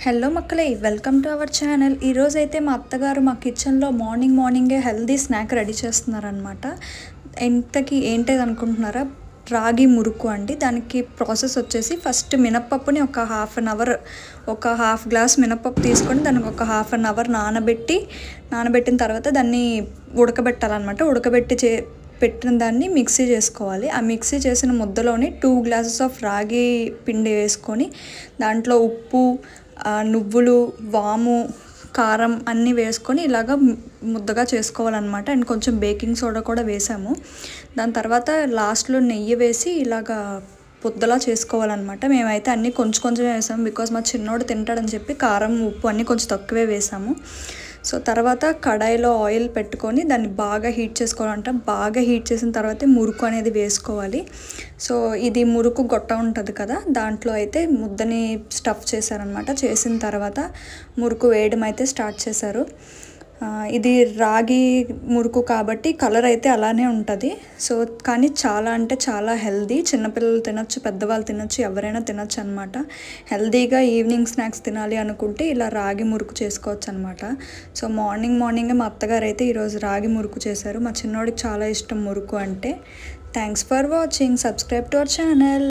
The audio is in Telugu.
హలో మక్కలే వెల్కమ్ టు అవర్ ఛానల్. ఈరోజు అయితే మా అత్తగారు మా కిచెన్లో మార్నింగే హెల్దీ స్నాక్ రెడీ చేస్తున్నారనమాట. ఎంతకి ఏంటది అనుకుంటున్నారా? రాగి మురుకు అండి. దానికి ప్రాసెస్ వచ్చేసి ఫస్ట్ మినప్పప్పుని ఒక హాఫ్ గ్లాస్ మినప్పప్పు తీసుకొని దానికి ఒక హాఫ్ అన్ అవర్ నానబెట్టిన తర్వాత దాన్ని ఉడకబెట్టాలన్నమాట. పెట్టిన దాన్ని మిక్సీ చేసుకోవాలి. ఆ మిక్సీ చేసిన ముద్దలోని 2 గ్లాసెస్ ఆఫ్ రాగి పిండి వేసుకొని దాంట్లో ఉప్పు, నువ్వులు, వాము, కారం అన్నీ వేసుకొని ఇలాగ ముద్దగా చేసుకోవాలన్నమాట. అండ్ కొంచెం బేకింగ్ సోడా కూడా వేసాము. దాని తర్వాత లాస్ట్లో నెయ్యి వేసి ఇలాగా ముద్దలా చేసుకోవాలన్నమాట. మేమైతే అన్నీ కొంచెం వేసాము, బికాజ్ మా చిన్నోడు తింటాడని చెప్పి కారం, ఉప్పు అన్నీ కొంచెం తక్కువే వేసాము. సో తర్వాత కడాయిలో ఆయిల్ పెట్టుకొని దాన్ని బాగా హీట్ చేసుకోవాలంట. బాగా హీట్ చేసిన తర్వాత మురుకు అనేది వేసుకోవాలి. సో ఇది మురుకు గొట్ట ఉంటుంది కదా, దాంట్లో అయితే ముద్దని స్టఫ్ చేశారనమాట. చేసిన తర్వాత మురుకు వేయడం అయితే స్టార్ట్ చేశారు. ఇది రాగి మురుకు కాబట్టి కలర్ అయితే అలానే ఉంటుంది. సో కానీ చాలా అంటే చాలా హెల్దీ. చిన్నపిల్లలు తినొచ్చు, పెద్దవాళ్ళు తినొచ్చు, ఎవరైనా తినొచ్చు అనమాట. హెల్దీగా ఈవినింగ్ స్నాక్స్ తినాలి అనుకుంటే ఇలా రాగి మురుకు చేసుకోవచ్చు అనమాట. సో మార్నింగే మా అత్తగారు అయితే ఈరోజు రాగి మురుకు చేశారు. మా చిన్నోడికి చాలా ఇష్టం మురుకు అంటే. Thanks for watching. Subscribe to our channel.